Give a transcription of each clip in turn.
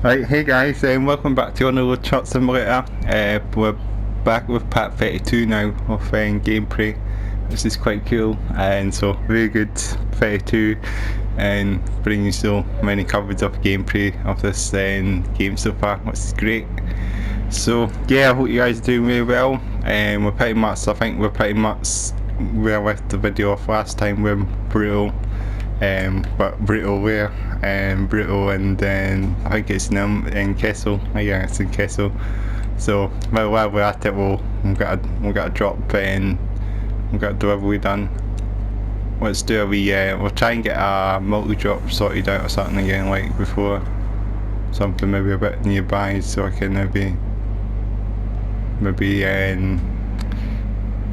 Right, hey guys, welcome back to On the Road Truck Simulator. We're back with part 32 now of gameplay. This is quite cool, and so very good 32, and bringing so many coverage of gameplay of this game so far, which is great. So yeah, I hope you guys are doing really well. We're pretty much, I think we're pretty much where I left the video off last time with Brutto. But Brutto where? Brutto, and then I think it's in Kessel. Yeah, it's in Kessel. So while we're at it, we've got a drop and we've got a delivery done. Let's do a we'll try and get a multi-drop sorted out or something again like before. Something maybe a bit nearby, so I can maybe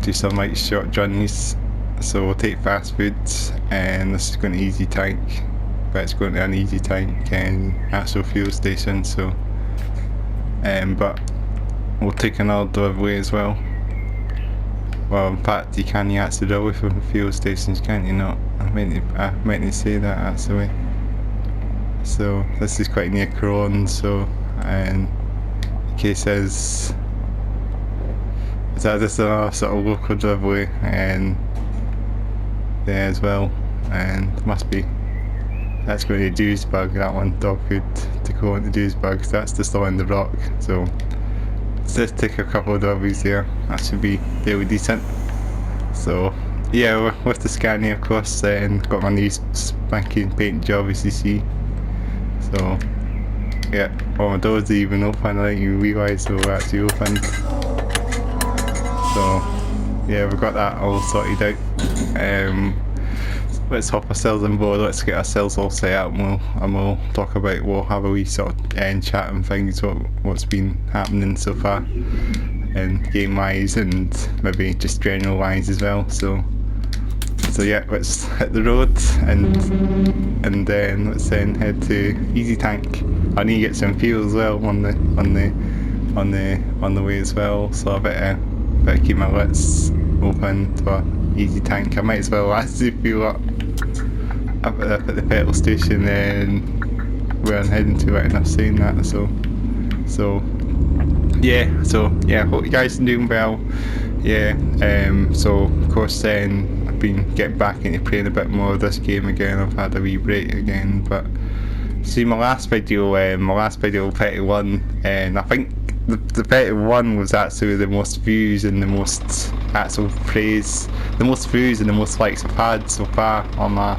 do some like short journeys. So we'll take fast foods, and this is going to easy tank, but it's going to an easy tank and actual fuel station. So, but we'll take another delivery as well. Well, in fact, you can't actually deliver from fuel stations, can't you? Not. I meant to say that actually. So this is quite near Cologne. So, and cases. So this is a sort of local delivery, and there as well, and must be that's going to Duisburg. That one, dog food to go into Duisburg, so that's just on the rock. So let's just take a couple of deliveries there. That should be really decent. So yeah, we're with the Scania, of course, and got my new spanking paint job, as you see. So yeah, all my doors are even open. I didn't even realise they were actually opened. So yeah, we've got that all sorted out. Let's hop ourselves on board, let's get ourselves all set up, and we'll talk about, we'll have a wee sort of end chat and things, what's been happening so far, and game wise, and maybe just general wise as well. So yeah, let's hit the road, and then let's then head to Easy Tank. I need to get some fuel as well on the way as well, so I better keep my lights open for Easy Tank. I might as well actually fuel up at the petrol station where I'm heading to, right enough saying that. So yeah, hope you guys are doing well. Yeah, so of course then I've been getting back into playing a bit more of this game again. I've had a wee break again, but see my last video 31, and I think the 31 was actually the most views and the most actual praise, the most views and the most likes I've had so far on my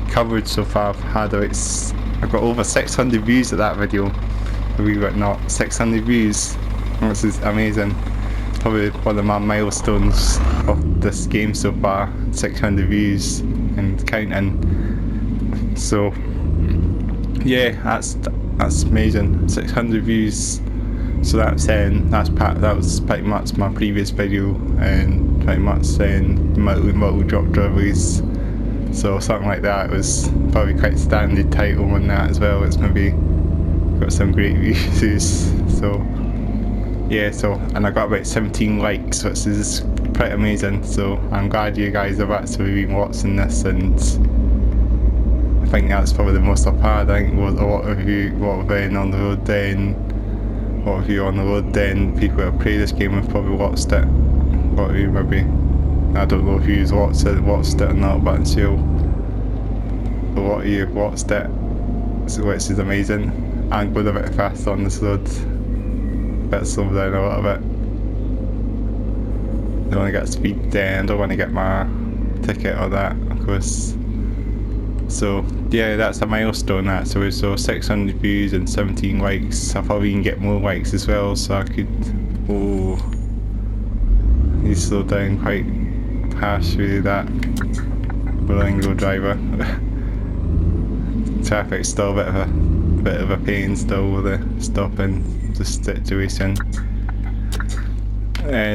coverage so far. I've got over 600 views at that video. We got not 600 views, which is amazing. Probably one of my milestones of this game so far, 600 views and counting. So yeah, that's amazing. 600 views. So that was pretty much my previous video, and pretty much saying multi drop deliveries. So something like that was probably quite standard title on that as well. It's maybe got some great views. So yeah, and I got about 17 likes, which is pretty amazing. So I'm glad you guys have actually been watching this, and I think that's probably the most I've had. I think a lot of you on the road then. A lot of you on the road then, people that play this game have probably watched it. A lot of you maybe, I don't know if you've watched it or not, but I'm sure a lot of you have watched it, so which is amazing. I'm going a bit fast on this road, better slow down a little bit. Don't want to get speed down, don't want to get my ticket or that, of course. So yeah, that's a milestone that. So 600 views and 17 likes. I'll probably even get more likes as well, so I could, you slow down quite harsh with that bilingual driver. Traffic's still a bit of a pain still with the stopping the situation.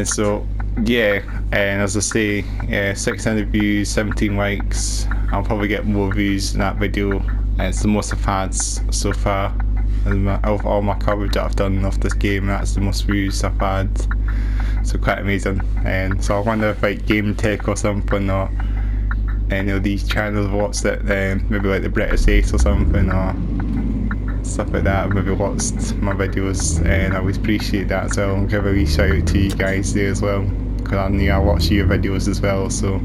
So yeah, and as I say, 600 views, 17 likes. I'll probably get more views in that video. It's the most I've had so far of all my coverage that I've done of this game. That's the most views I've had, so quite amazing. And so I wonder if like Game Tech or something, or any of these channels watched it, maybe like the British Ace or something, or stuff like that, maybe watched my videos, and I would appreciate that. So I'll give a wee shout out to you guys there as well, because I knew I watch your videos as well. So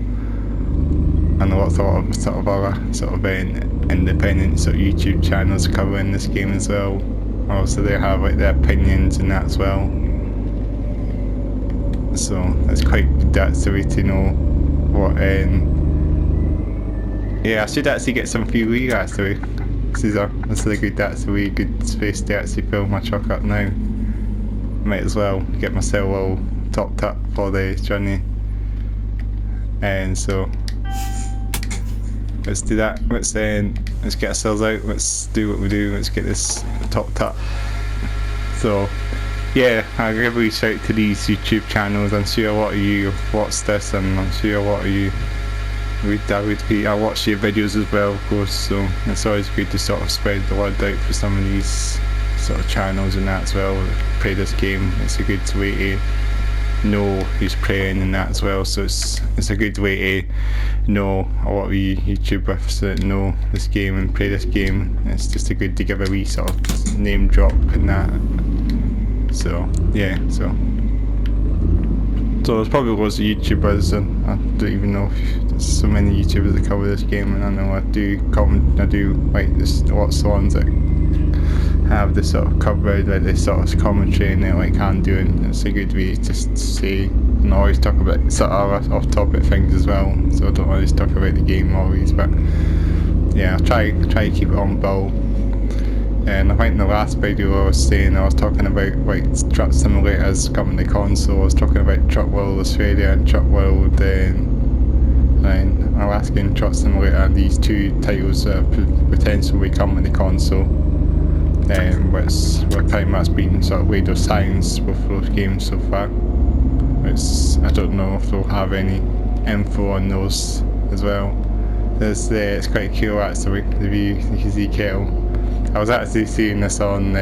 I know lots of sort of other sort of independent sort of YouTube channels covering this game as well. Also, they have like their opinions and that as well. So it's quite good actually to know what. Yeah, I should actually get some fuel here actually. This is a good, that's a really good space to actually fill my truck up now. Might as well get myself all topped up for the journey. And so let's do that. Let's get ourselves out. Let's do what we do. Let's get this topped up. So yeah, I'll give a wee shout to these YouTube channels. I'm sure a lot of you watch this, and I'm sure a lot of you I watch your videos as well, of course, so it's always good to sort of spread the word out for some of these sort of channels and that as well that play this game. It's a good way to know who's playing and that as well, so it's a good way to know a lot of you YouTubers that know this game and play this game. It's just a good to give a wee sort of name drop and that. So yeah, so there's probably loads of YouTubers, and I don't even know if there's so many YouTubers that cover this game, and I know I do like this, lots of ones that have this sort of coverage, like this sort of commentary and they like can do, and it's a good way just to say, and I always talk about sort of off topic things as well, so I don't always talk about the game always, but yeah, I'll try to keep it on ball. And I think in the last video I was talking about like truck simulators coming to console. I was talking about Truck World Australia and Truck World and Alaskan Truck Simulator, and these two titles that are potentially coming to console, which were pretty much been sort of radio silence with those games so far. I don't know if they'll have any info on those as well. It's quite cool actually, the view. You can see Kessel. I was actually seeing this on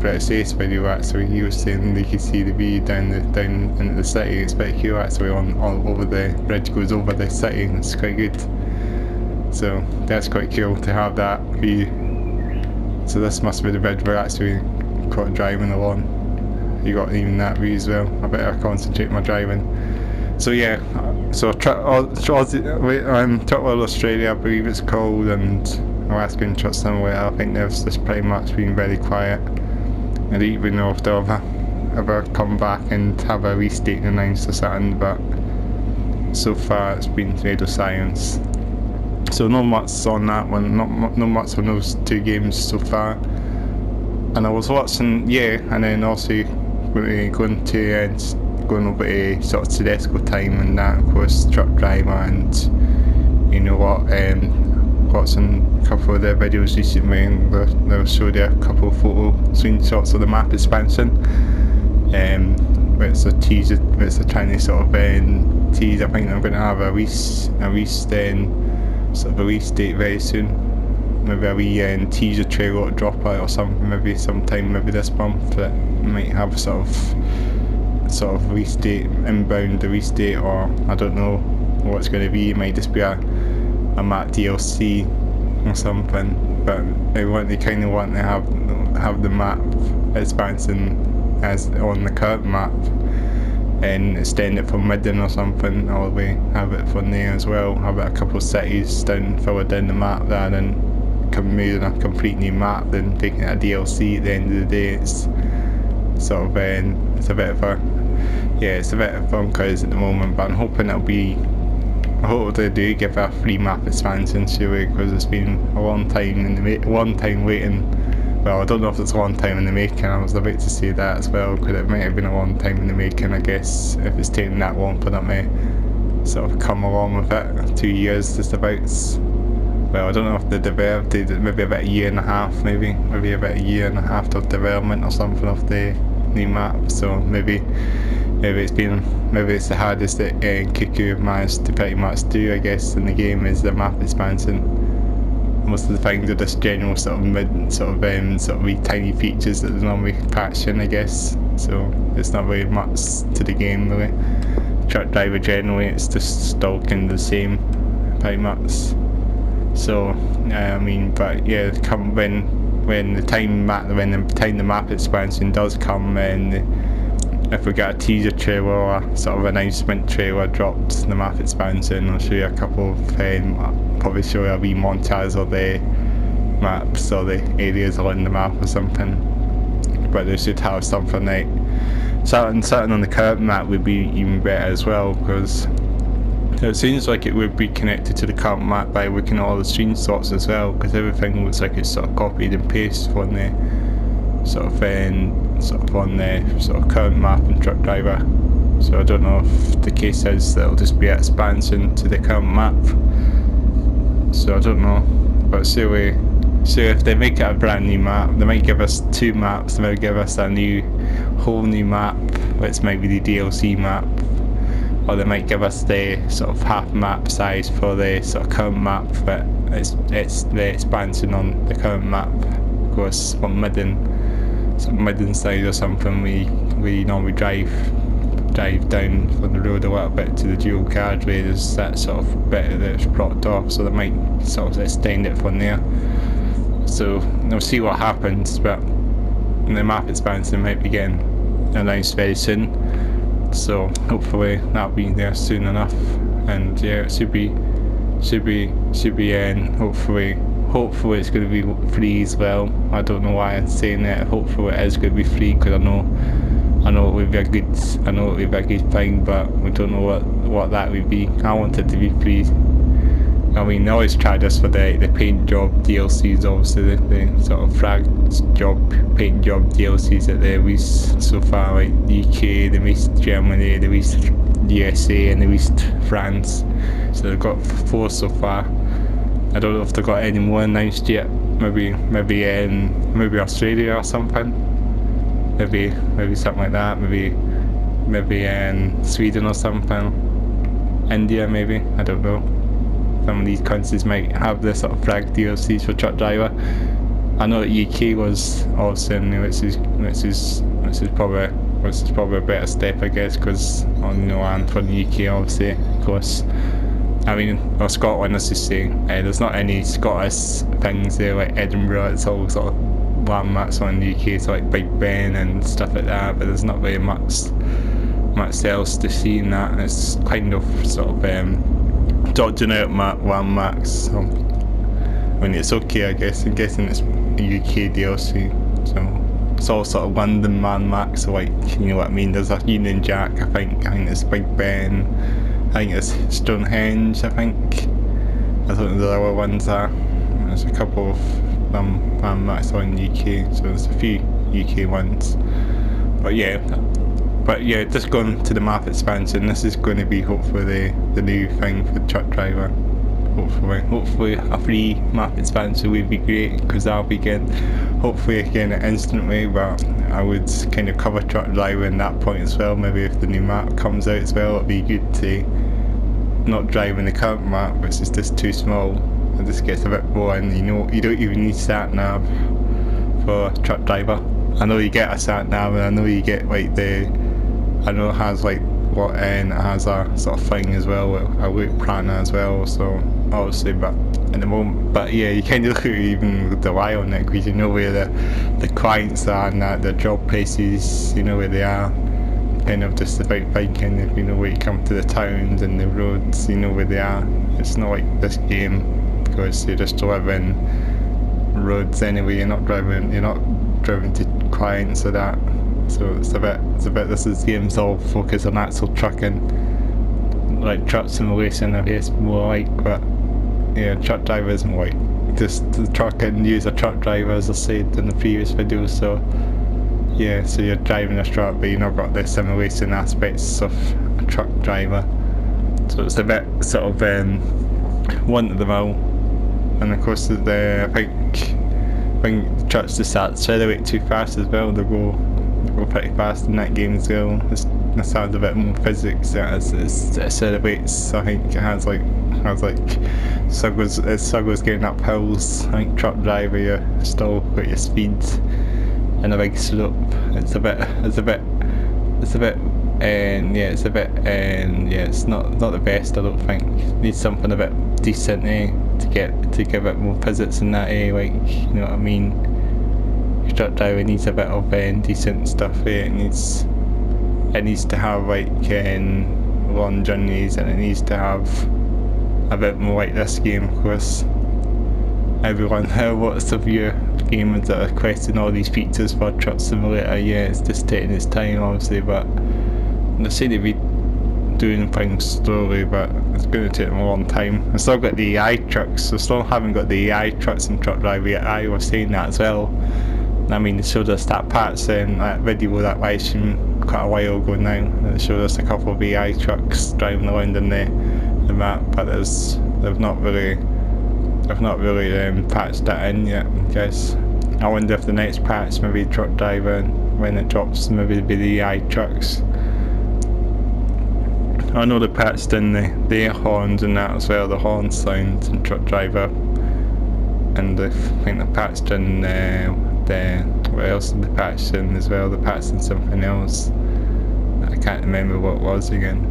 British Ace video actually. He was saying you could see the view down into the city. It's quite cool actually, all over the bridge goes over the city. It's quite good. So that's quite cool to have that view. So this must be the bridge we're actually caught driving along. You got even that view as well. I better concentrate my driving. So yeah, so Truck World Australia I believe it's called, and Alaskan Truck Simulator, I think they've just pretty much been very quiet. I don't even know if they'll ever come back and have a restate announced or something, but so far it's been radio silence. So no much on that one, no much on those two games so far. And I was watching, and then also going over to sort of soedesco time and that, of course, truckdriver, and you know what, watching a couple of their videos recently, and they'll show you a couple of photo screenshots of the map expansion, where it's a tease, where it's trying to sort of tease. I think I'm going to have a release date very soon, maybe a wee teaser trailer drop out or something, maybe sometime this month, that might have sort of release date, inbound release date, or I don't know what it's going to be. It might just be a map DLC or something, but they kind of want to have the map expansion as on the current map and extend it from Midden or something, or we have it from there as well, have it a couple of cities further down the map rather than moving a complete new map, then taking it a DLC at the end of the day. It's sort of it's a bit of a fun cause at the moment, but I'm hoping I hope they do give a free map expansion surely, because it's been a long time waiting. Well, I don't know if it's a long time in the making. I was about to say that as well, because it might have been a long time in the making, I guess, if it's taking that long for them to sort of come along with it. 2 years just about. Well, I don't know if they developed it, maybe about a year and a half, maybe about a year and a half of development or something of the new map. So maybe it's the hardest that Kiku have managed to pretty much do, I guess, in the game, is the map expansion. Most of the things are just general sort of wee tiny features that they normally patch in, I guess. So it's not very much to the game really. Truck driver generally, it's just still kind of the same, pretty much. So but yeah, when when the time the map expansion does come, and if we get a teaser trailer or a sort of announcement trailer dropped in the map expansion, I'll show you a couple of probably show you a wee montage of the maps or the areas along the map or something. But they should have something like something on the current map would be even better as well, because it seems like it would be connected to the current map by looking at all the screenshots as well, because everything looks like it's sort of copied and pasted from the sort of on the sort of current map and truck driver. So I don't know if the case is that it'll just be an expansion to the current map. So I don't know, but so if they make it a brand new map, they might give us 2 maps. They might give us a whole new map, which might be the DLC map, or they might give us the sort of half map size for the sort of current map, but it's the expansion on the current map. Of course, from midden side or something, we normally drive down from the road a little bit to the dual carriageway. There's that sort of bit that's blocked off, so they might sort of extend it from there. So we'll see what happens, but the map expansion might be getting announced very soon. So hopefully that'll be there soon enough, and yeah, it should be hopefully it's going to be free as well. I don't know why I'm saying that. Hopefully it is going to be free, because I know it would be a good thing, but we don't know what that would be. I want it to be free. I mean, I always tried this for the paint job DLCs, obviously the sort of paint job DLCs that they released so far, like the UK, the East Germany, the East USA and the East France. So they've got 4 so far. I don't know if they've got any more announced yet. Maybe Australia or something. Maybe something like that. Maybe in Sweden or something. India maybe. I don't know. Some of these countries might have this sort of flag DLCs for truck driver. I know that UK was also in, which is probably a better step, I guess, because and for the UK, obviously, of course. I mean, or Scotland, let's just say, there's not any Scottish things there like Edinburgh. It's all sort of landmarks on the UK, so like Big Ben and stuff like that. But there's not very much else to see in that. It's kind of sort of dodging out landmarks. So, I mean, it's okay, I guess. I'm guessing it's a UK DLC, so it's all sort of London landmarks. So, like, you know what I mean? There's a Union Jack. I think there's Big Ben. I think it's Stonehenge, I think. I don't know the other ones are. There's a couple of landmarks on UK, so there's a few UK ones. But yeah, just going to the map expansion, this is going to be hopefully the new thing for truck driver. Hopefully a free map expansion would be great, because I'll be getting it instantly. But I would kind of cover truck driver in that point as well. Maybe if the new map comes out as well, it'd be good to not drive in the current map, which is just too small. It just gets a bit boring. You don't even need sat nav for truck driver. I know you get a sat nav, and I know you get like I know it has like and it has a sort of thing as well, a route planner as well. So obviously, but at the moment, but yeah, you kind of even rely on it, because you know where the clients are and that the job places, you know where they are. Kind of just about thinking, if you know where you come to the towns and the roads, you know where they are. It's not like this game, because you're just driving roads anyway. You're not driving to clients or that. So it's a bit. This game's all focused on actual trucking, like truck simulation, I guess, more like. But yeah, truck driver is more like just the truck and use a truck driver, as I said in the previous video. So yeah, so you're driving a truck, but you've not got the simulation aspects of a truck driver. So it's a bit sort of one to the mill. And of course, I think trucks just accelerate too fast as well. They go pretty fast in that game as well. It sounds a bit more physics. It accelerates. I think it has like struggles getting up hills. I think truck driver, you still got your speed in a big slope. It's not the best, I don't think. Needs something a bit decent to give it more physics in that, like, you know what I mean? truck driver needs a bit of decent stuff. It needs to have like long journeys, and it needs to have a bit more like this game, of course. Everyone, lots of your gamers that are requesting all these features for Truck Simulator, yeah, it's just taking its time obviously, but they seem to be doing things slowly, but it's going to take them a long time. I've still got the AI trucks, I still haven't got the AI trucks and truck driver yet. I was saying that as well. I mean, they showed us that parts in that video, that live stream quite a while ago now, and they showed us a couple of AI trucks driving around in the map, but they've not really patched that in yet, I guess. I wonder if the next patch, maybe truck driver, when it drops, maybe it'll be the AI trucks. I know they patched in the air horns and that as well, the horn sounds in truck driver, and I think they patched in what else did they patch in as well? They patched in something else. I can't remember what it was again.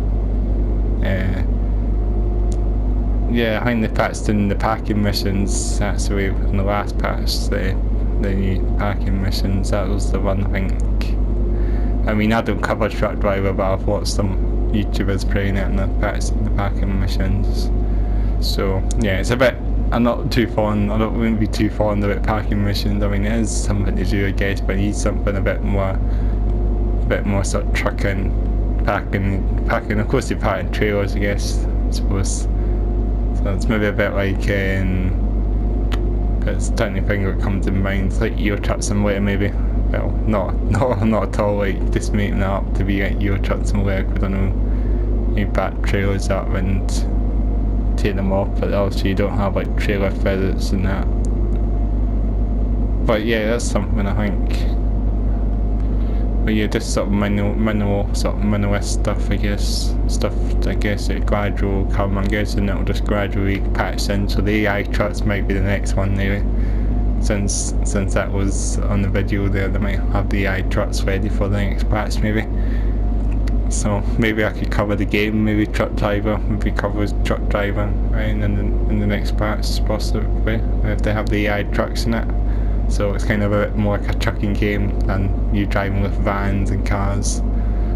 Yeah, I think they patched in the packing missions, actually, in the last patch, the new packing missions. That was the one, I think. I mean, I don't cover truck driver, but I've watched some YouTubers playing it, and they've patched in the packing missions. So yeah, it's a bit, I'm not too fond, I wouldn't be too fond about packing missions. I mean, it is something to do, I guess, but I need something a bit more sort of trucking, packing. Of course, you pack in trailers, I guess, I suppose. So it's maybe a bit like, it's the only thing that comes in mind, it's like Euro Truck Simulator maybe. Well, not at all like just making that up to be like Euro Truck Simulator, because I know you back trailers up and take them off, but obviously you don't have like trailer feathers and that. But yeah, that's something I think. But yeah, just sort of minimalist stuff, I guess. It gradual will come. I'm guessing it'll just gradually patch in. So the AI trucks might be the next one, maybe. Since that was on the video there, they might have the AI trucks ready for the next patch, maybe. So maybe I could cover the game, maybe truck driver, maybe cover truck driver, right, in the next patch, possibly, if they have the AI trucks in it. So it's kind of a bit more like a trucking game than you driving with vans and cars.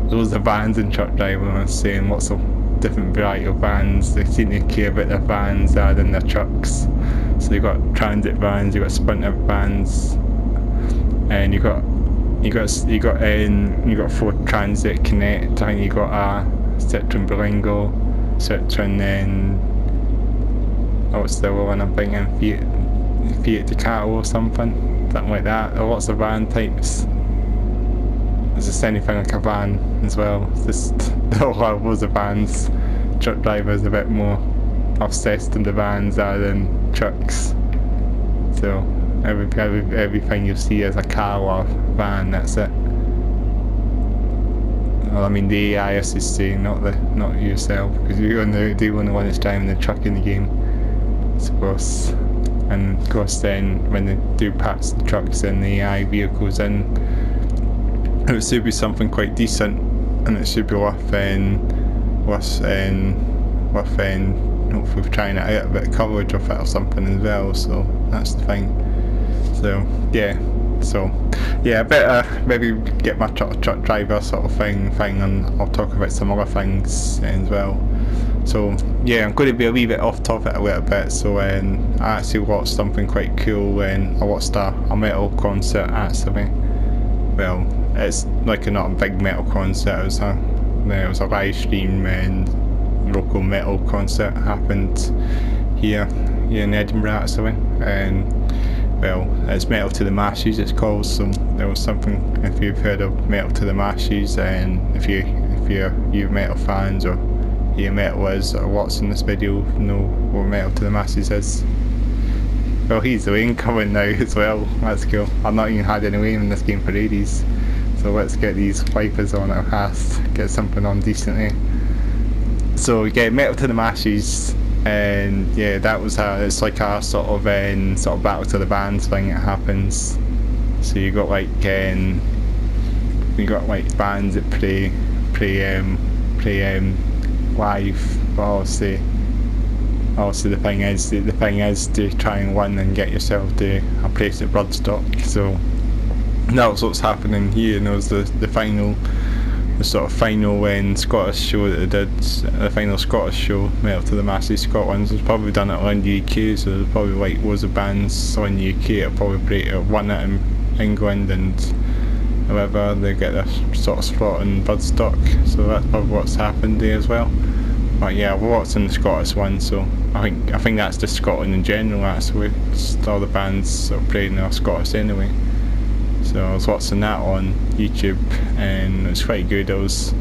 Those are vans and truck driving, I was saying, lots of different variety of vans. They seem to care about their vans rather than their trucks. So you've got transit vans, you've got sprinter vans, and you got Ford Transit Connect, and you got a Citroen Berlingo, Citroen, then what's the other one I'm thinking, Fiat Ducato or something like that. There are lots of van types. There's just anything like a van as well. It's just there are loads of vans. Truck drivers a bit more obsessed in the vans rather than trucks. So everything you see is a car or van. That's it. Well, I mean the AI is saying, not yourself, because you're the only one that's driving the truck in the game, I suppose. And of course then when they do patch the trucks and the AI vehicles in, it should be something quite decent, and it should be worth hopefully trying to get a bit of coverage of it or something as well. So that's the thing. So yeah, I better maybe get my truck driver sort of thing, and I'll talk about some other things as well. So yeah, I'm going to be a wee bit off topic a little bit. So I actually watched something quite cool when I watched a metal concert actually. Well, it's like not a big metal concert, it was a live stream, and local metal concert happened here in Edinburgh actually. And well, it's Metal to the Masses it's called. So there was something, if you've heard of Metal to the Masses, and if you're metal fans or your metal is, or watching this video, know what Metal to the Masses is. Well, he's the lane coming now as well. That's cool. I've not even had any lane in this game for ages. So let's get these wipers on at last, get something on decently. So we get Metal to the Masses, and yeah, that was it's like a sort of battle to the bands thing that happens. So you got like bands that play live, but obviously the thing is to try and win and get yourself to a place at Bloodstock. So that's what's happening here. And it was the sort of final Scottish show that they did, the final Scottish show, Metal to the Masses Scotland. It's probably done it around the UK, so there's probably like loads of bands in the UK that probably won it in England, and however they get their sort of spot in Budstock, so that's probably what's happened there as well. But yeah, we're watching the Scottish one, so I think that's just Scotland in general. That's where all the bands sort of playing are Scottish anyway. So I was watching that on YouTube, and it was quite good. It was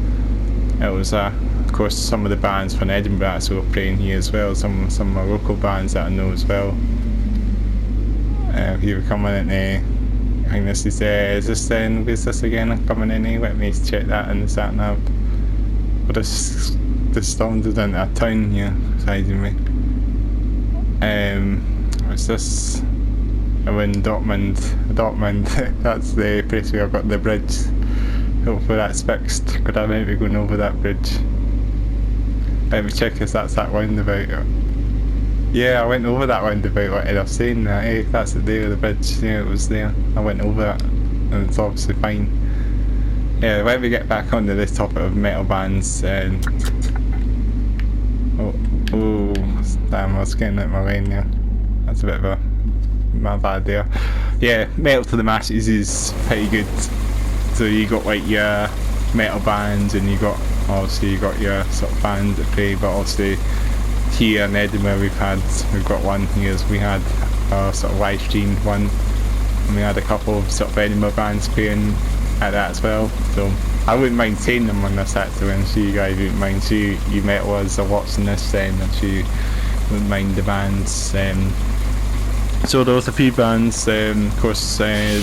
of course some of the bands from Edinburgh actually were playing here as well. Some of my local bands that I know as well. If you were coming in, I think this is this again? I'm coming in. Let me check that in the sat nav. But this storm is in a town here beside me. What's this? I'm in Dortmund, that's the place where I've got the bridge. Hopefully that's fixed, because I might be going over that bridge. Let me check if that's that roundabout. Yeah, I went over that roundabout, what I was saying that, hey, that's the day of the bridge, yeah, it was there. I went over it, and it's obviously fine. Yeah, when we get back onto this topic of metal bands, oh, damn, I was getting out of my lane there. That's a bit of my bad there. Yeah, Metal to the Masses is pretty good. So you got like your metal bands, and you got your sort of bands that play, but obviously here in Edinburgh we've got one here. We had a sort of live streamed one, and we had a couple of sort of Edinburgh bands playing at that as well. So I wouldn't mind seeing them on this actually. I'm sure you guys wouldn't mind. So you metalers are watching this, then I'm sure you wouldn't mind the bands. So there was a few bands, of course. I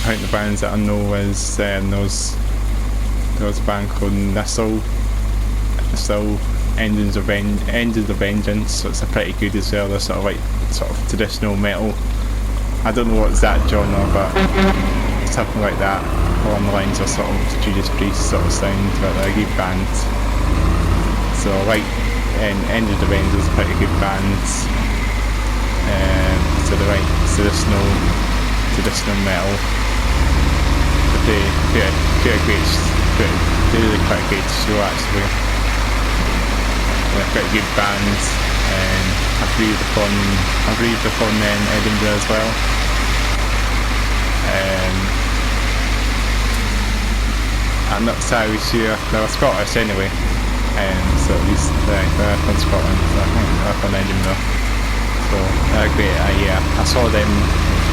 think the bands that I know is there was a band called Nassau Engines of Vengeance. So it's a pretty good as well. They're sort of traditional metal. I don't know what's that genre, but something like that along the lines of sort of Judas Priest sort of sound, but they're a good band. So Engines of Vengeance is a pretty good band. So they're like traditional metal. But they do a great show actually. They're quite good bands, and I've reviewed upon Edinburgh as well. I'm not entirely sure. They're Scottish anyway, so at least they're from Scotland. So I think they're from Edinburgh. So they're great. I saw them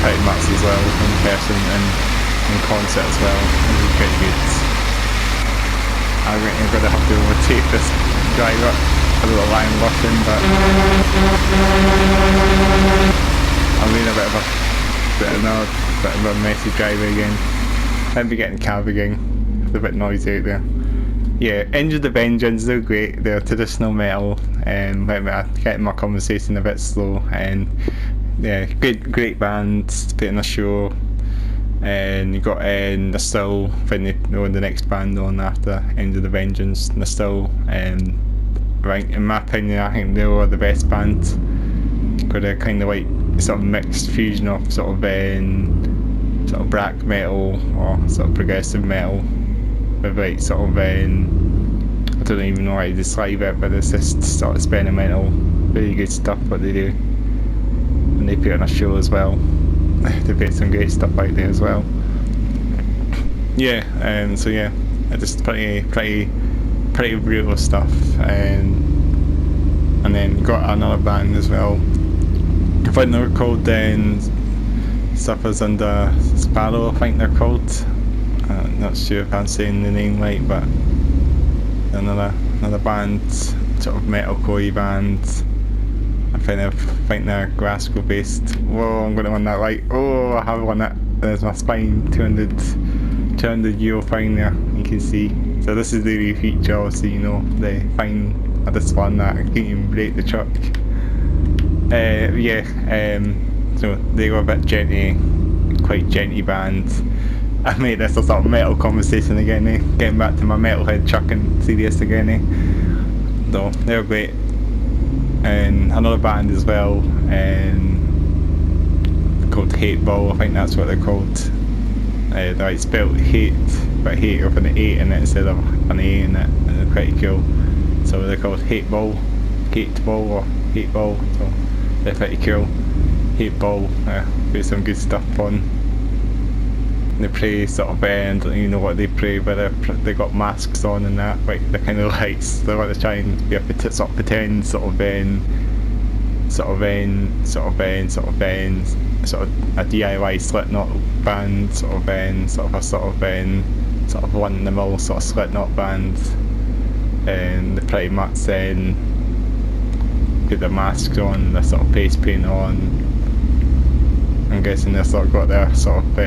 pretty much as well in person and in concert as well. It was pretty good. I'm going to have to overtake this driver. I don't know why I'm rushing, but I'm being a bit of a messy driver again. I'll be getting cab again. It's a bit noisy out there. Yeah, Engines of Vengeance, they're great. They're traditional metal, and getting my conversation a bit slow. And yeah, great band putting a show. And you got Nassau, the next band on after Engines of Vengeance. Nassau, right, in my opinion, I think they were the best band. Because they're kind of like sort of mixed fusion of sort of black metal or sort of progressive metal with like sort of I don't even know how to describe it, but it's just sort of experimental, really good stuff what they do, and they put on a show as well. They put some great stuff out there as well. Yeah, so yeah, just pretty brutal stuff, and then got another band as well. I think they're called Suffers Under Sparrow, I think they're called. I'm not sure if I'm saying the name right, but another band, sort of metalcore band. I think they're Glasgow based. Whoa, I'm going to win that right. Oh, I have won it. There's my spine, 200 euro fine there, you can see. So this is the new feature, obviously, the fine of this one that I can't even break the truck. So they were a bit quite genty band. I made this a sort of metal conversation again, getting back to my metalhead trucking serious again. So they were great. And another band as well, called Hateball, I think that's what they're called. They like spelled hate, but hate with an 8 in it instead of an A in it, and they're pretty cool. So they're called Hate Ball or Hate Ball, so they're pretty cool. Hate Ball, got some good stuff on. They play sort of band, you know what they play, but they got masks on and that, like they're kind of lights. They want to try and sort of pretend sort of a DIY Slipknot band, sort of one in the middle sort of Slipknot band, and they pretty much then get their masks on, their sort of face paint on. I'm guessing they've sort of got their sort of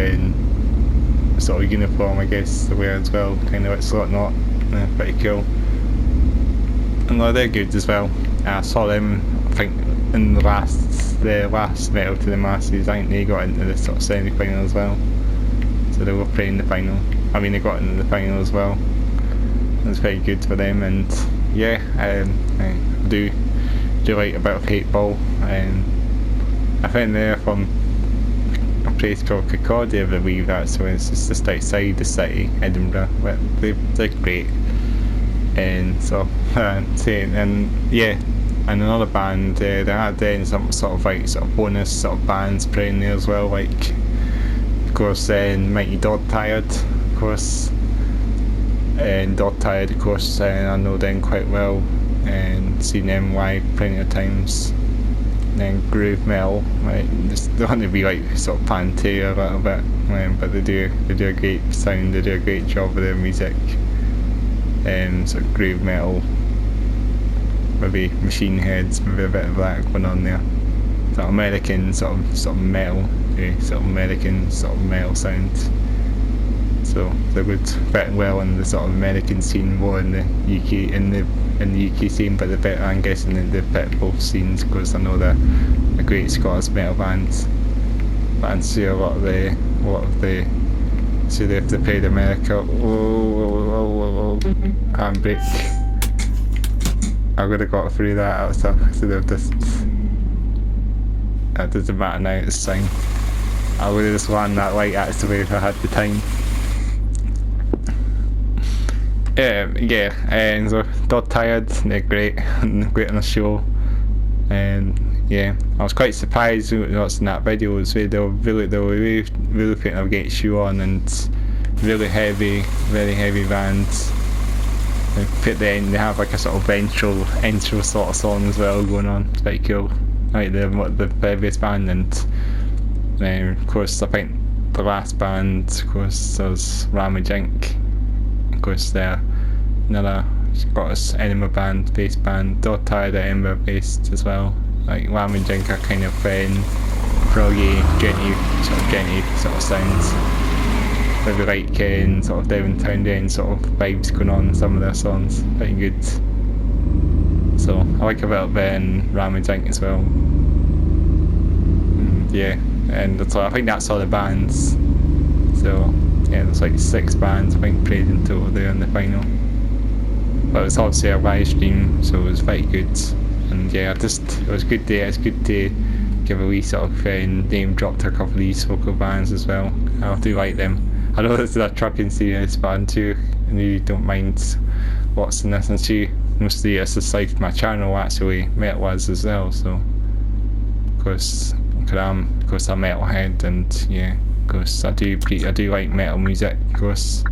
uniform, I guess, to wear as well, kind of like Slipknot. They're pretty cool. And they're good as well. I saw them, I think, in the last Metal to the Masses. I think they got into the sort of semi-final as well. So they were playing the final. I mean, they got into the final as well. It was very good for them, and yeah, I do like a bit of Hate Ball. I think they're from a place called Concordia, I believe that, so it's just outside the city, Edinburgh, but they're great. And so, and yeah, and another band, they had then some sort of bonus sort of bands playing there as well, like, of course, Mighty Dog Tired, of course, and Dog Tired, of course, I know them quite well, and seen them live plenty of times. And then groove metal, right? They want to be like sort of Pantera a little bit, but they do a great sound. They do a great job with their music. Sort of groove metal, maybe Machine Heads, maybe a bit of that going on there. Sort of American sort of metal, sort of American sort of metal sound. So they would fit well in the sort of American scene, more in the UK in the UK scene, but I'm guessing they fit both scenes, because I know they're a great Scottish metal bands. But I see a lot of the so they have to play the America. Handbrake. I would have got through that out of stuff, so they've just, that doesn't matter now, it's fine. I would have just ran that light actually if I had the time. Yeah, and so Dog Tired, they're great on the show. And yeah, I was quite surprised watching that video. They were really putting a great show on, and really very heavy bands. They have like a sort of intro sort of song as well going on. It's pretty cool. Like the previous band, and of course I think the last band, of course, was Ramage Inc. Of course, they're another Scottish Edinburgh band, bass band. Dog Tired Edinburgh based as well. Like Ramage Inc. are kind of proggy, genty sort of sounds. Maybe like sort of Downtown End sort of vibes going on in some of their songs. Pretty good. So I like a bit of Ramage Inc. as well. Yeah, and I think that's all the bands. So yeah, there's like 6 bands I think played in total there in the final. But it was obviously a live stream, so it was very good. And yeah, it was good day. It's good to give a wee sort of name drop to a couple of these local bands as well. I do like them. I know this is a trucking serious band too, and you don't mind watching this, and see mostly it's just like my channel actually, metal was as well, so of course I'm a metalhead, and yeah, of course I do like metal music, of course.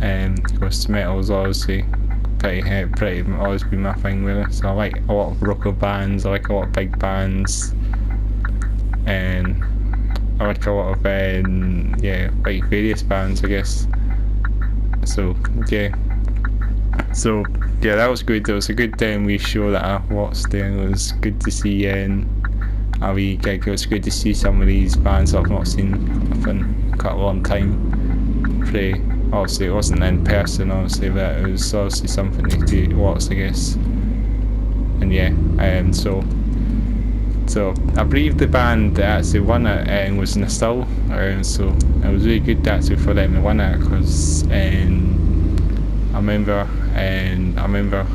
Of course metal is obviously pretty always been my thing really, so I like a lot of local bands, I like a lot of big bands, and I like a lot of like various bands, I guess. So yeah, that was good. It was a good wee show that I watched there. It was good to see a wee gig. It was good to see some of these bands I've not seen in quite a long time play. Obviously it wasn't in person, obviously, but it was obviously something to watch, I guess. And yeah, so I believe the band that actually won it was Nassau, so it was really good actually for them to win it, because I remember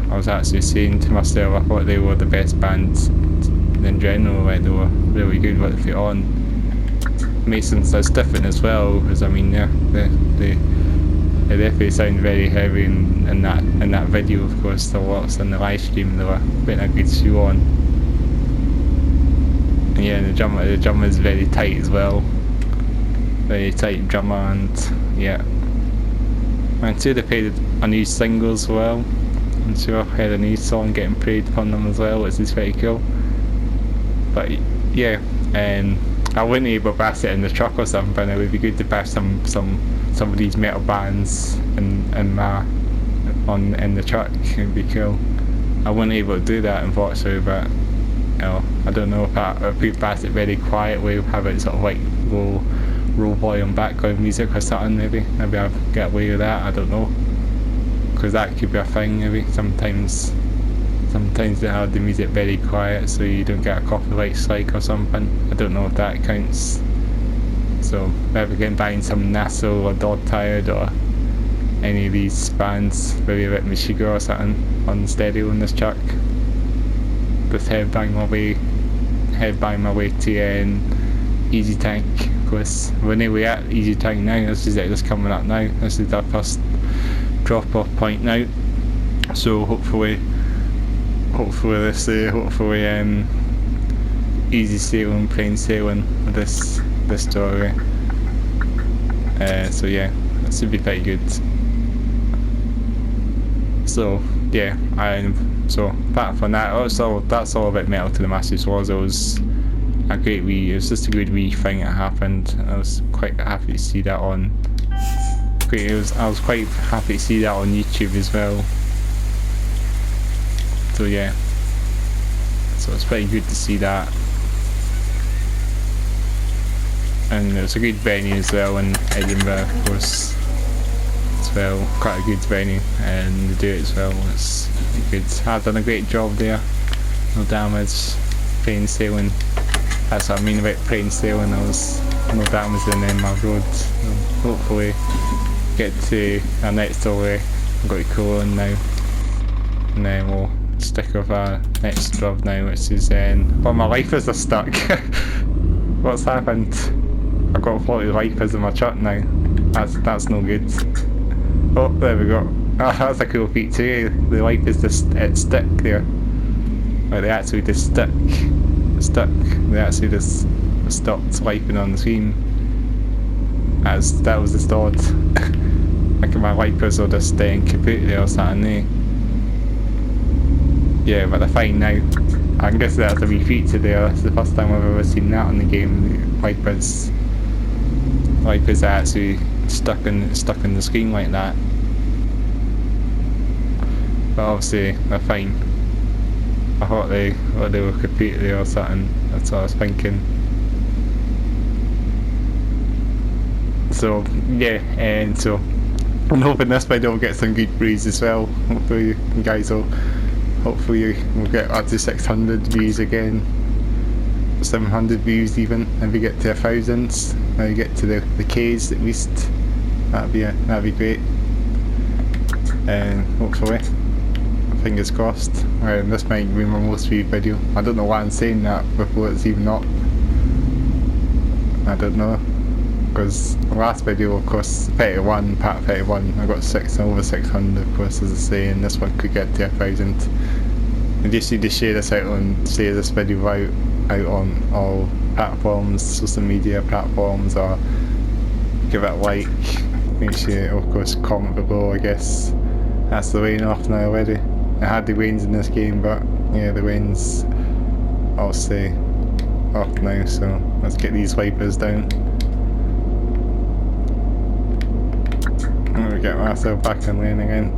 I was actually saying to myself, I thought they were the best band in general, like they were really good what they put on. masons that's different as well, because I mean, yeah, they definitely sound very heavy in that video. Of course, the lots in the live stream they were putting a good show on. And yeah, the drummer is very tight as well, very tight drummer, and yeah. I'm sure they played a new single as well. I'm sure I've heard a new song getting played from them as well, which is very cool. But yeah, I wouldn't be able to bash it in the truck or something, but it would be good to bash some of these metal bands in the truck. It'd be cool. I wouldn't be able to do that unfortunately, but you know, I don't know if we bash it very quietly, have it sort of like low volume background music or something. Maybe I'll get away with that. I don't know, because that could be a thing. Maybe sometimes they have the music very quiet so you don't get a copyright strike or something. I don't know if that counts. So maybe again buying some Nassau or Dog Tired or any of these bands, maybe a bit Michigan or something on stereo in this truck. Just head bang my way to Easy Tank. Of course, we're nearly at Easy Tank now. This is it, just coming up now. This is our first drop off point now. So hopefully easy sailing, plain sailing with this story. So yeah, that should be pretty good. So yeah, so apart from that, that's all about Metal to the Masses. It was just a good wee thing that happened. I was quite happy to see that on. I was quite happy to see that on YouTube as well. So yeah, so it's pretty good to see that, and it was a good venue as well in Edinburgh, of course, as well. Quite a good venue, and they do it as well. It's good. I've done a great job there. No damage. Plain sailing. That's what I mean about plain sailing. There was no damage in my road. So hopefully get to our next story. I've got to call in now, and then we'll stick with our next job now, which is well, my wipers are stuck. What's happened? I've got floaty wipers in my truck now. That's no good. Oh, there we go. Oh, that's a cool feature. The wipers just stick there. Like they actually just stuck. They actually just stopped wiping on the screen. That was just odd. Like my wipers are just staying kaput there or something there. Yeah, but they're fine now. I guess that's a wee feature there. That's the first time I've ever seen that in the game. The wipers are actually stuck in the screen like that. But obviously they're fine. I thought they were kaput there or something. That's what I was thinking. So yeah, and so I'm hoping this video will get some good views as well. Hopefully you guys will. Hopefully we'll get up to 600 views again, 700 views even, and we get to 1,000. Now you get to the Ks at least. That'd be great. And hopefully, fingers crossed. This might be my most viewed video. I don't know why I'm saying that before it's even up. I don't know, because the last video, of course, part 31, I got over 600, of course, as I say, and this one could get to 1,000. You just need to share this out and share this video out on all platforms, social media platforms, or give it a like. Make sure, of course, comment below. I guess that's the rain off now already. I had the rains in this game, but yeah, the rain's obviously off now, so let's get these wipers down. I'm gonna get myself back in lane again.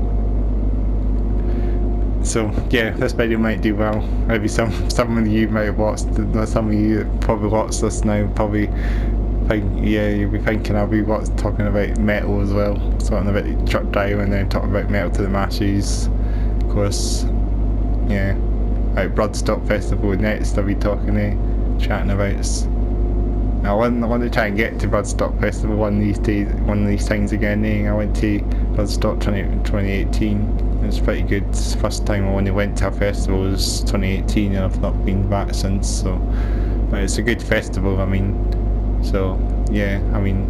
So yeah, this video might do well. Maybe some of you might have watched, some of you probably watched this now, probably you'll be thinking I'll be talking about metal as well, talking about the truck driver and then talking about Metal to the Masses, of course. Yeah, like Brutto Festival next I'll be chatting about. I want to try and get to Brutto Festival one of these times again. I went to Brutto 2018. It was pretty good. It's the first time I only went to a festival was 2018, and I've not been back since. So, but it's a good festival. I mean, so yeah, I mean,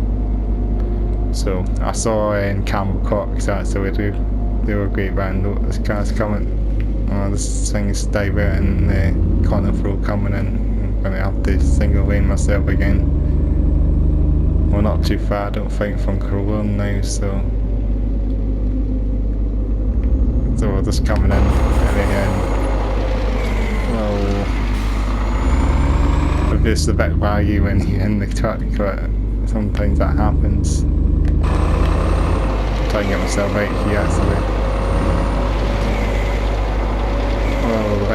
so I saw in Camel Cox, that's the way they were a great band. Oh, this car's coming. Oh, this thing is diverting the corner throw coming in. I'm gonna have to single lane myself again. We're not too far, I don't think, from Cologne now, so we're just coming in at the end. Well, it's just a bit laggy when you're in the truck, but sometimes that happens. Try and get myself out here, so well, the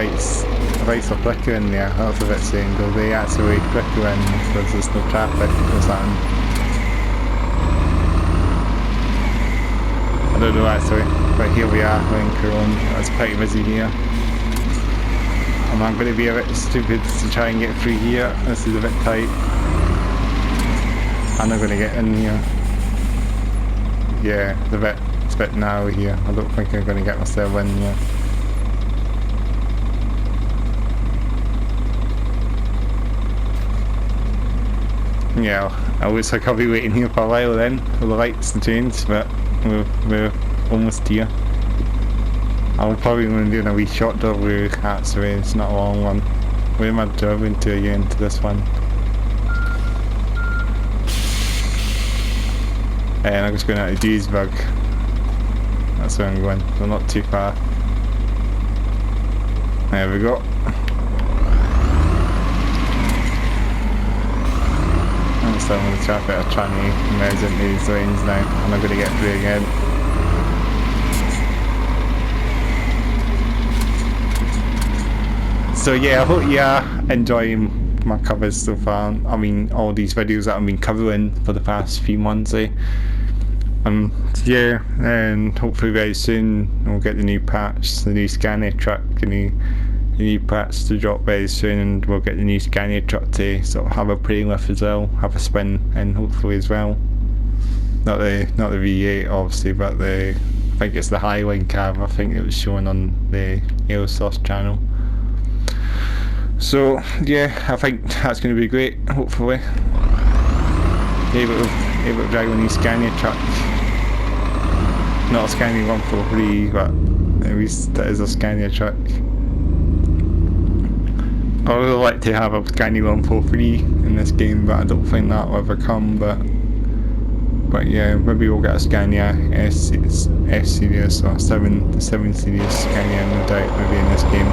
lights are flickering there, that's a bit strange, though they actually flicker in if there's just no traffic or something. I don't know actually, but here we are, we're in Cologne. It's pretty busy here. And I'm going to be a bit stupid to try and get through here. This is a bit tight. I'm not going to get in here. Yeah, it's a bit narrow here. I don't think I'm going to get myself in here. Yeah, I looks like I'll be waiting here for a while then, for the lights to change, but we're almost here. I'm probably going to do a wee short job with actually, it's not a long one. Where am I driving to again, to this one? And I'm just going out to Duisburg. That's where I'm going, so not too far. There we go. I'm still in the traffic, I'm trying to merge into these lanes now. I'm not going to get through again. So yeah, I hope you are enjoying my covers so far. I mean, all these videos that I've been covering for the past few months, yeah, and hopefully very soon we'll get the new patch, the new Scania truck, the new patch to drop very soon, and we'll get the new Scania truck to sort of have a play with as well, have a spin in hopefully as well. Not the V8 obviously, but I think it's the Highline cab. I think it was shown on the Aerosource channel. So yeah, I think that's going to be great. Hopefully, able to drive a new Scania truck. Not a Scania 143, but at least that is a Scania truck. I would like to have a Scania 143 in this game, but I don't think that will ever come. But yeah, maybe we'll get a Scania S series or 7 series Scania, no doubt, maybe in this game.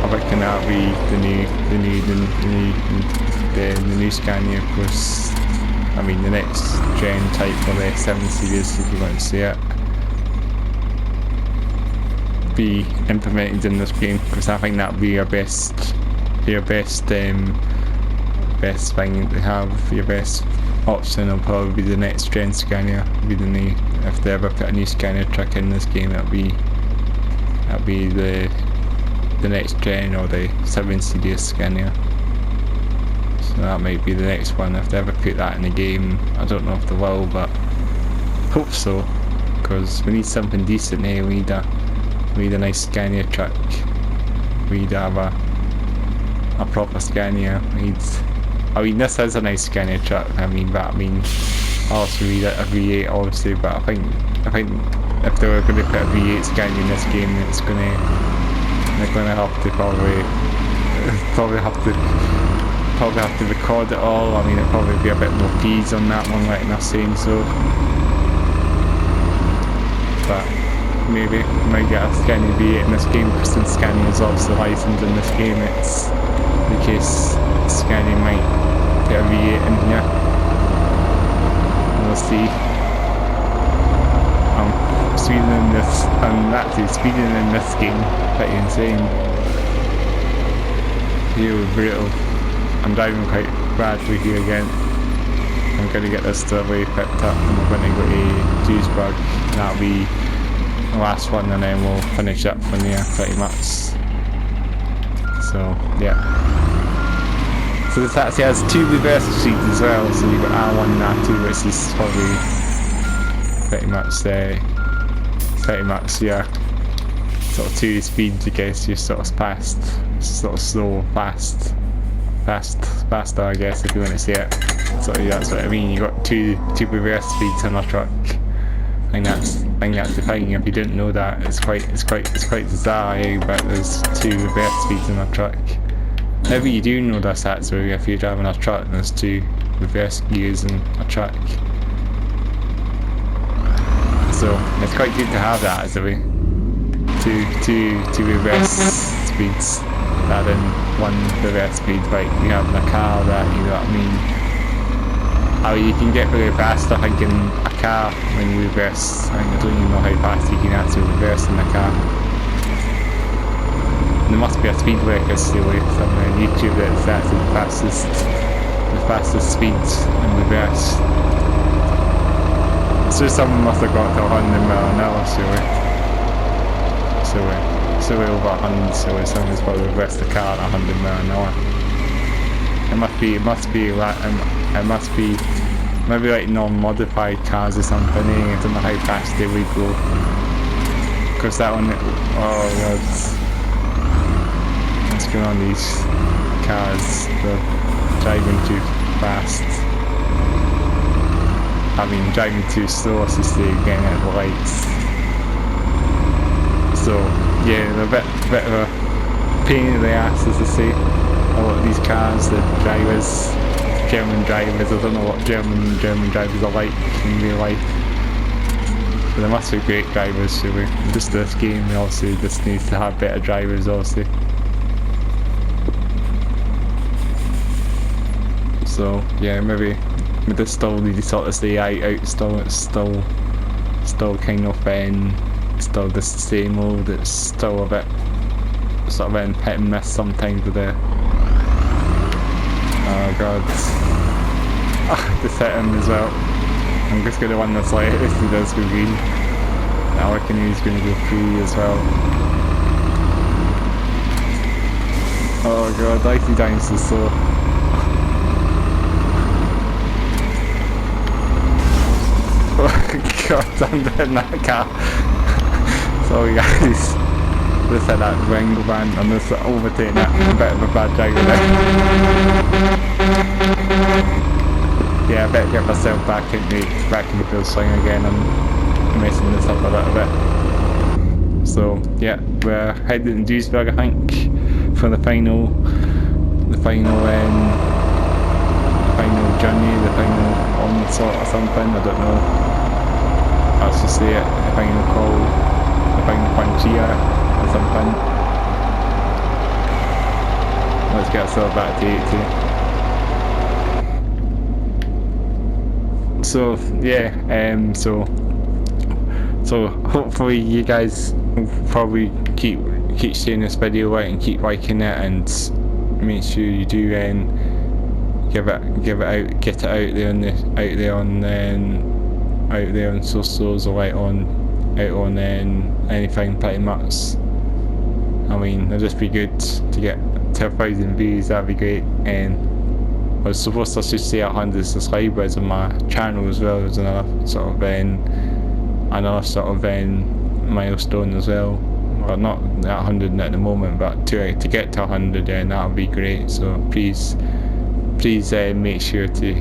I reckon that'll be the new Scania, of course. I mean, the next gen type for the 7 series, if you want to see it, be implemented in this game, because I think that'll be your best thing to have. Your best option will probably be the next gen Scania. Be the new, if they ever put a new Scania truck in this game, that'll be the next gen, or the 7 series Scania. So that might be the next one if they ever put that in the game. I don't know if they will, but hope so, because we need something decent here. We need a nice Scania truck. We need to have a proper Scania. I mean, this is a nice Scania truck. I also need a V8 obviously, but I think if they were going to put a V8 Scania in this game, they're going to have to probably have to record it all. I mean, it'll probably be a bit more fees on that one, like enough saying so. But maybe we might get a Scania V8 in this game, because since Scania is obviously licensed in this game, it's the case Scania might get a V8 in here. We'll see. I'm actually speeding in this game, pretty insane. Here with Brutto. I'm driving quite badly here again. I'm going to get this delivery picked up, and we're going to go to Duisburg, and that'll be the last one, and then we'll finish up from there pretty much. So yeah. So this actually has 2 reverse streets as well, so you've got R1 and R2, which is probably pretty much yeah, sort of 2 speeds, I guess. You're sort of fast, sort of slow, fast. faster, I guess, if you want to say it. So that's what I mean. You got two reverse speeds on a truck. I think that's the thing. If you didn't know that, it's quite bizarre, eh? But there's two reverse speeds in a truck. Maybe you do know this actually. If you're driving a truck, and there's two reverse gears in a truck. So it's quite good to have that actually. Two reverse speeds rather than one reverse speed, like you have in a car. That, you know what I mean. How you can get really fast, I think, in a car when you reverse. I don't even know how fast you can actually reverse in a car. There must be a speed breaker somewhere on YouTube that's actually the fastest speeds in reverse. So someone must have got to 100 mile an hour, so we're over 100, so someone's got to reverse the car at 100 mile an hour. It must be maybe like non-modified cars or something. I don't know how fast they would go. Because that one, oh god, what's going on? These cars, they're driving too fast. I mean, driving too slow, as you say, getting at the lights. So yeah, they're a bit of a pain in the ass, as they say. A lot of these cars, the drivers, German drivers, I don't know what German drivers are like in real life. But they must be great drivers, so just this game also just needs to have better drivers also. So yeah, maybe with this still need to sort of stay out still, it's still kind of still the same old, it's still a bit sort of hit and miss sometimes with the oh god. Just hit him as well. I'm just gonna run this light if he does go green. I reckon he's gonna go free as well. Oh god, I think I'm so slow. Oh god, I'm in that car. Sorry guys. Just had that Rango Band and just overtaking that. A bit of a bad driver there. Yeah, I better get myself back in the full swing again. I'm messing this up a little bit. So yeah, we're heading to Duisburg, I think, for the final journey, the final onslaught or something. I don't know. Let's just say it. The final call, the final Panchia or something. Let's get ourselves back to 80. So yeah, so hopefully you guys will probably keep seeing this video out and keep liking it, and make sure you do get it out there on socials or out on anything pretty much. I mean, it'd just be good to get to 1,000 views. That'd be great. And I was supposed to say 100 subscribers on my channel as well as another sort of milestone as well. Well, not at 100 at the moment, but to get to 100, then that would be great. So please make sure to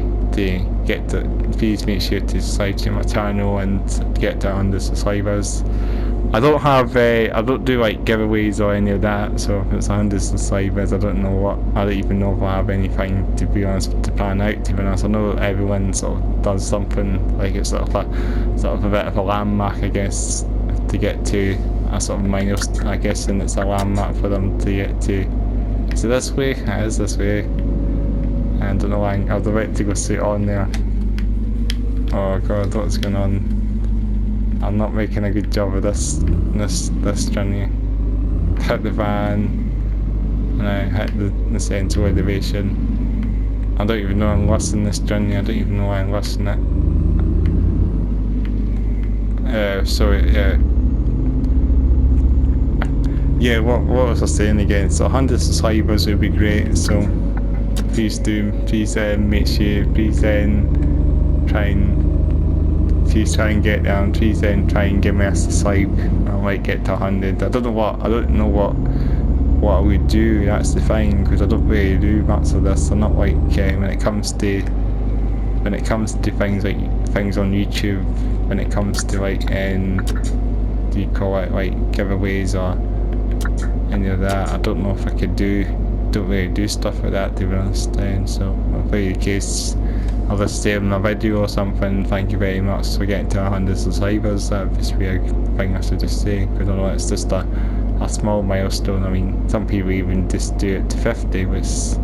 subscribe to my channel and get to 100 subscribers. I don't do like giveaways or any of that, so if it's 100 subscribers, I don't even know if I have anything, to be honest, to plan out, to be honest. I know everyone sort of does something, like it's sort of a bit of a landmark, I guess, to get to a sort of milestone, I guess, and it's a landmark for them to get to. Is it this way? It is this way. I don't know why I've about to go straight on there. Oh god, what's going on? I'm not making a good job of this journey. Hit the van, and I hit the central elevation. I don't even know I'm lost in this journey. I don't even know why I'm lost in it. So yeah, what was I saying again? So 100 subscribers would be great. So please make sure, try and get down. Please try and give me a subscribe. I might get to 100. I don't know what I would do, that's the thing, because I don't really do much of this. I'm not like when it comes to things like things on YouTube, when it comes to like do you call it like giveaways or any of that, I don't know if I don't really do stuff like that, to be honest. So if that's the case, I'll just say in a video or something, thank you very much for getting to 100 subscribers. That would just be a thing I should just say, because I know it's just a small milestone. I mean, some people even just do it to 50, which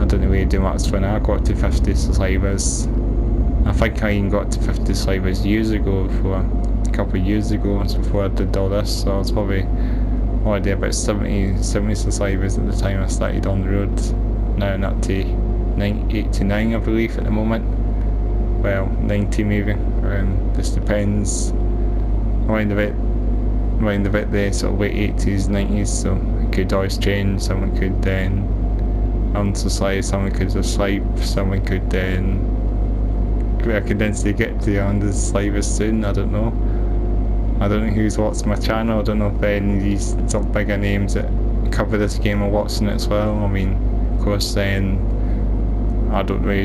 I don't really do much when I got to 50 subscribers. I think I even got to 50 subscribers years ago, a couple of years ago, before I did all this, so I was probably already about 70 subscribers at the time I started on the road. Now I'm up to 89, I believe, at the moment. Well, 90 maybe, just depends. Around about the sort of late 80s, 90s, so it could always change. Someone could then unsubscribe, someone could subscribe, someone could then potentially get to 100 subscribers soon. I don't know who's watching my channel. I don't know if any of these sort of bigger names that cover this game are watching it as well. I mean, of course, then I don't really,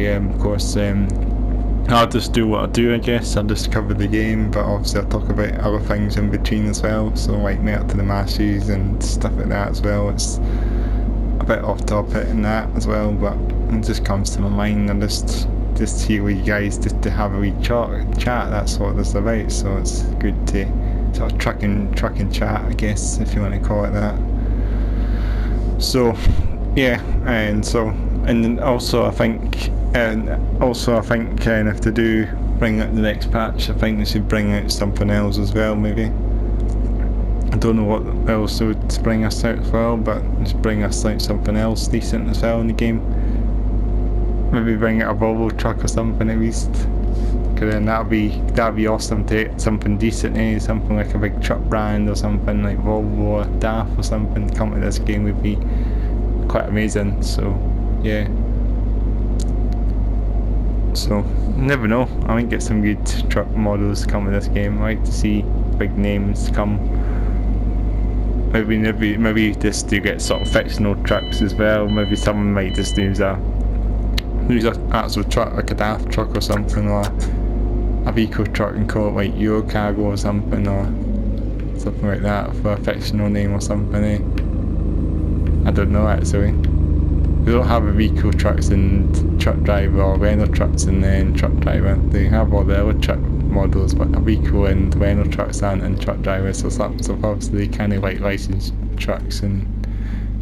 of course, I'll just do what I do, I guess. I'll just cover the game, but obviously I'll talk about other things in between as well, so like Melt to the Masses and stuff like that as well. It's a bit off topic and that as well, but it just comes to my mind. I just here with you guys just to have a wee chat, that's what this is about, so it's good to sort of trucking chat, I guess, if you want to call it that. So yeah, and then also I think if they do bring out the next patch, I think they should bring out something else as well, maybe. I don't know what else they would bring us out as well, but just bring us out something else decent as well in the game. Maybe bring out a Volvo truck or something at least, because then that'd be awesome to get something decent, something like a big truck brand or something like Volvo or DAF or something come to this game would be quite amazing. So yeah, so never know, I might get some good truck models come to this game. I like to see big names come. Maybe just to get sort of fictional trucks as well. Maybe someone might just use an actual truck, like a DAF truck or something, or a vehicle truck and call it like Eurocargo or something, or something like that for a fictional name or something. I don't know actually. They don't have a vehicle trucks in Truck Driver or Renault trucks in Truck Driver. They have all the other truck models, but a vehicle and Renault trucks aren't in Truck Driver, so obviously they kind of like licensed trucks in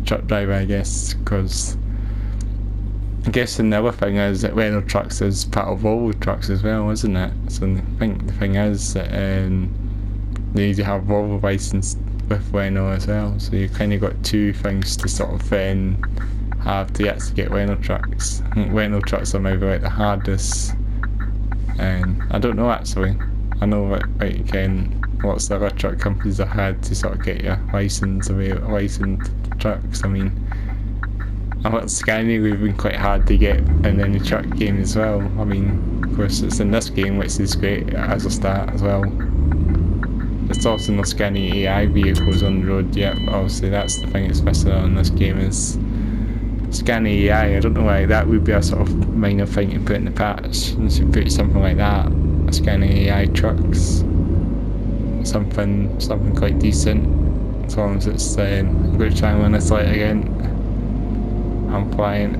Truck Driver, I guess, because I guess another thing is that Renault trucks is part of Volvo trucks as well, isn't it? So I think the thing is that they need to have Volvo licensed with Renault as well, so you've kind of got two things to sort of have to actually get Renault trucks. I think Renault trucks are maybe like the hardest, and I don't know actually. I know like lots of other truck companies are hard to sort of get your licensed trucks. I mean, I think Scania we've been quite hard to get in any truck game as well. I mean, of course it's in this game, which is great as a start as well. There's also no Scania AI vehicles on the road yet, but obviously that's the thing that's missing on this game is Scania AI. I don't know why that would be a sort of minor thing to put in the patch. You should put something like that, Scania AI trucks, something quite decent, as long as it's I'm going to try and win this light again. I'm flying.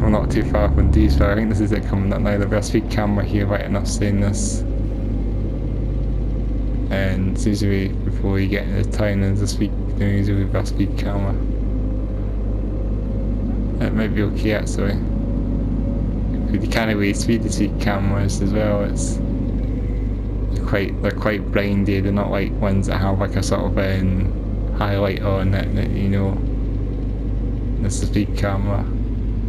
We're not too far from Duisburg. I think this is it coming up now. There'll be a speed camera here right enough saying this. And it's usually before you get into the town there's usually a speed camera. It might be okay actually. You can't really speed the speed cameras as well. They're quite blindy. They're not like ones that have like a sort of highlight on it that you know. It's the speed camera,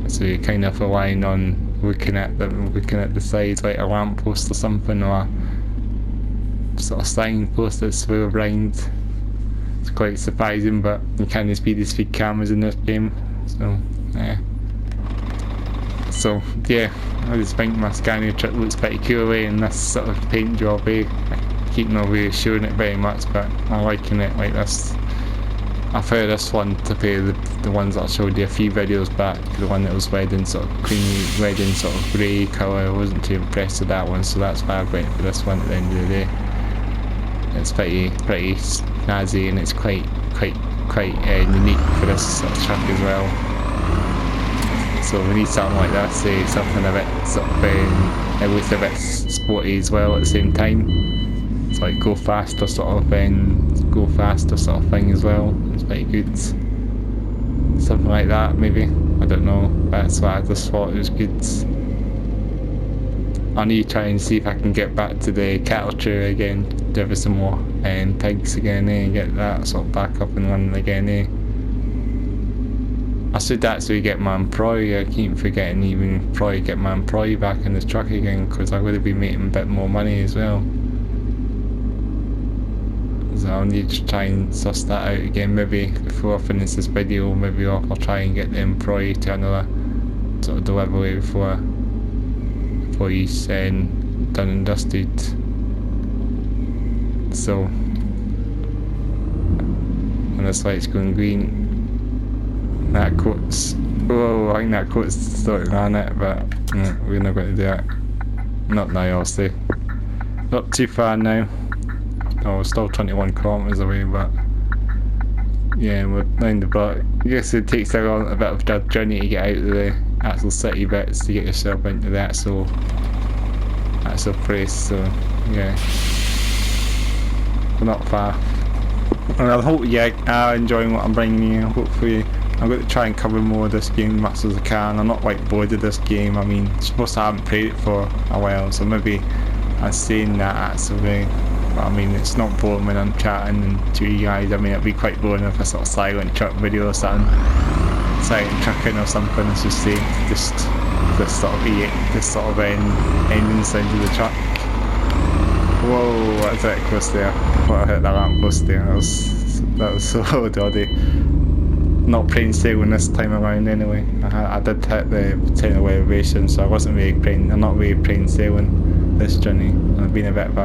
so you're kind of relying on looking at the sides like a lamppost or something, or a sort of signpost that's full of blind. It's quite surprising, but you can't speed the speed cameras in this game, so yeah. So yeah, I just think my Scania truck looks pretty cool in this sort of paint job, keep not really showing it very much, but I'm liking it like this. I prefer this one to the ones that I showed you a few videos back, the one that was red and sort of creamy, red and sort of grey colour. I wasn't too impressed with that one, so that's why I went for this one at the end of the day. It's pretty snazzy, and it's quite unique for this sort of truck as well. So we need something like that, say something a bit sort of it looks a bit sporty as well at the same time. It's like go faster sort of thing as well. It's pretty good. Something like that maybe. I don't know. That's why I just thought it was good. I need to try and see if I can get back to the cattle trailer again, deliver some more pigs again, and get that sort of back up and running again. I should actually get my employee. I keep forgetting even probably get my employee back in the truck again, because I would have been making a bit more money as well. So I'll need to try and suss that out again. Maybe before I finish this video, maybe I'll try and get the employee to another sort of delivery before he's done and dusted. So, and this light's going green. That coat's, oh, I think that coat's starting on it, but we're not going to do that. Not now, obviously. Not too far now. Oh, we're still 21 kilometres away, but yeah, we're down the block. I guess it takes a bit of a journey to get out of the actual city bits to get yourself into the actual place, so yeah. We're not far. And I hope you are enjoying what I'm bringing you. Hopefully I'm going to try and cover more of this game as much as I can. I'm not like bored of this game. I mean, I suppose I haven't played it for a while, so maybe I'm saying that actually. But I mean, it's not boring when I'm chatting to you guys. I mean, it'd be quite boring if a sort of silent truck video or something. Silent trucking or something, I should say. Just sort of ending sound of the truck. Whoa, that's it close there. I thought I hit that lamp post there. That was so dodgy. Not plain sailing this time around anyway. I did hit the 10 elevation, so I wasn't really plain. I'm not really plain sailing this journey. I've been a bit of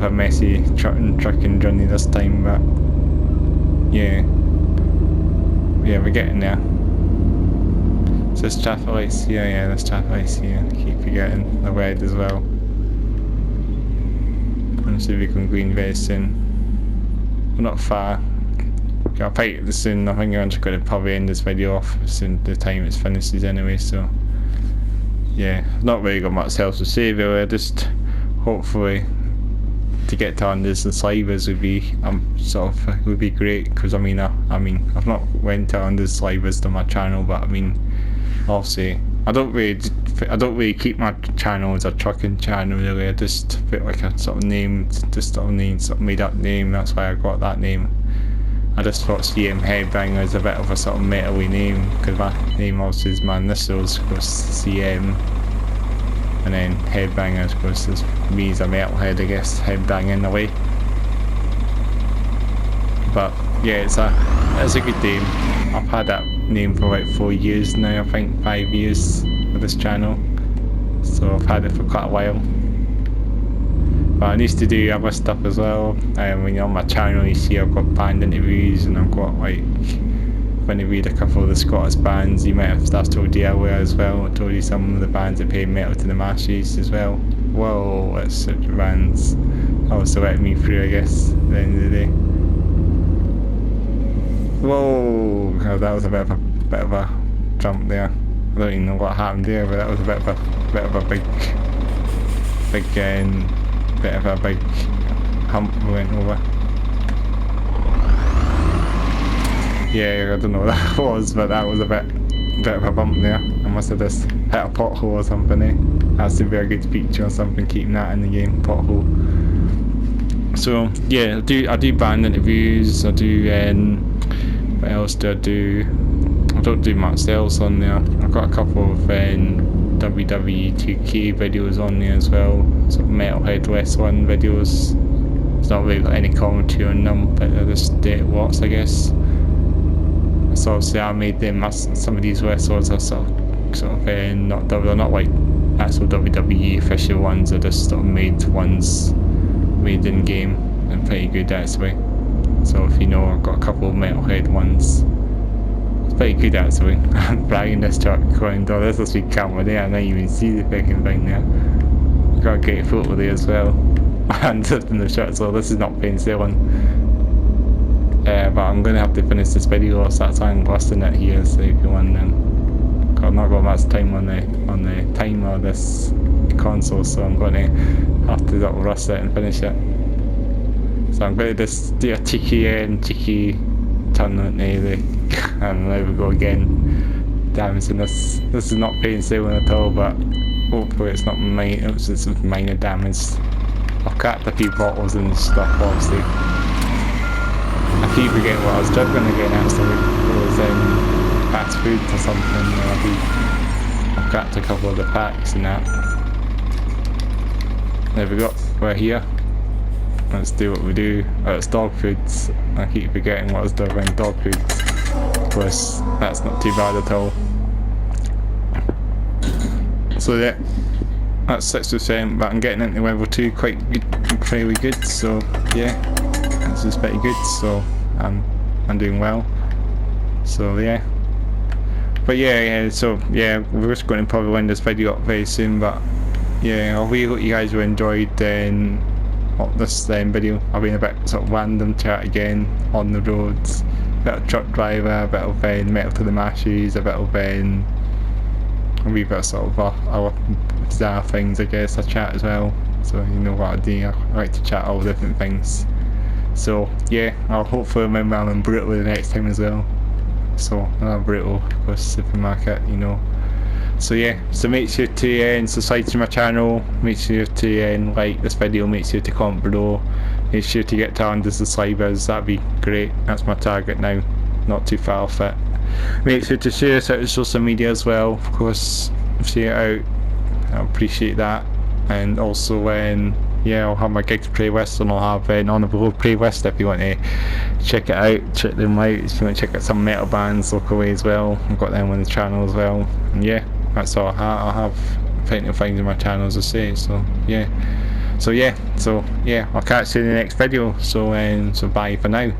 a messy trucking journey this time, but yeah, we're getting there. So there's traffic lights here, yeah, there's traffic lights here. I keep forgetting the red as well. And see if we can green very soon. We're not far. I'll pipe this soon. I think I'm just going to probably end this video off as soon the time it's finishes anyway, so yeah, not really got much else to say really. Just hopefully to get to Anders and Slivers would be would be great, because I mean I've not went to Anders Slivers to my channel, but I mean obviously I don't really keep my channel as a trucking channel really. I just feel like a sort of name, made up name. That's why I got that name. I just thought CM Headbanger is a bit of a sort of metal-y name, because my name obviously is my initials, of course CM, and then Headbanger of course is me as a metalhead, I guess, headbanging away. But yeah, it's a good name. I've had that name for like 4 years now, I think 5 years for this channel, so I've had it for quite a while. But I need to do other stuff as well. When you're on my channel, you see I've got band interviews, and I've got like, when you read a couple of the Scottish bands, you might have that's told you earlier as well. I told you some of the bands that pay metal to the masses as well. Whoa, that's such bands. Also letting me through, I guess, at the end of the day. Whoa, oh, that was a bit of a jump there. I don't even know what happened there, but that was a bit of a big hump we went over. Yeah, I don't know what that was, but that was a bit of a bump there. I must have just hit a pothole or something, eh? Has to be a good feature or something, keeping that in the game, pothole. So yeah, I do band interviews, I do what else do I do? I don't do much else on there. I've got a couple of WWE 2K videos on there as well, sort of Metalhead West 1 videos. It's not really got any commentary on them, but they're just watch, I guess. So obviously I made them, some of these wrestlers are sort of they're not like actual WWE official ones, they're just sort of made ones made in game and pretty good actually. So if you know, I've got a couple of metalhead ones. It's pretty good actually. I'm bragging this truck going, oh, this is a camera there, and I didn't even see the freaking thing there. Got a great photo there as well. And just in the shot, so this is not plain sailing. But I'm gonna have to finish this video, so that's why I'm listing it here, so if you want then. I've not got much time on the timer of this console, so I'm gonna have to rust it and finish it. So I'm gonna just do a cheeky turn on the and there we go again. Damaging this. This is not plain sailing at all, but hopefully it's not it's minor damage. I've cracked a few bottles and stuff, obviously. I keep forgetting what I was juggling again actually. It was fast food or something. I've cracked a couple of the packs and that. There we go, we're here. Let's do what we do. It's dog foods. I keep forgetting what I was doing. Dog foods. Of course, that's not too bad at all. So yeah, that's 6%, but I'm getting into level 2 quite good, fairly good. So yeah, this is pretty good. So I'm doing well. So yeah. But yeah, so yeah, we're just going to probably end this video up very soon. But yeah, I really hope you guys were enjoyed this video. I've been a bit sort of random chat again on the roads, a bit of truck driver, a bit of metal to the mashes, a bit of a wee bit of sort of our bizarre things, I guess. I chat as well, so you know what I do. I like to chat all different things. So yeah, I'll hopefully remember I'm in Brutto the next time as well. So another Brutto, of course, supermarket, you know. So yeah, so make sure to subscribe to my channel, make sure to like this video, make sure to comment below, make sure to get to 100 subscribers, that'd be great. That's my target now, not too far off it. Make sure to share this out to social media as well, of course, share it out, I appreciate that. And also yeah, I'll have my gigs playlist, and I'll have on the road playlist if you want to check it out, check them out. If you want to check out some metal bands locally as well, I've got them on the channel as well. And yeah, that's all I'll have plenty of things in my channel, as I say. So yeah, I'll catch you in the next video. So bye for now.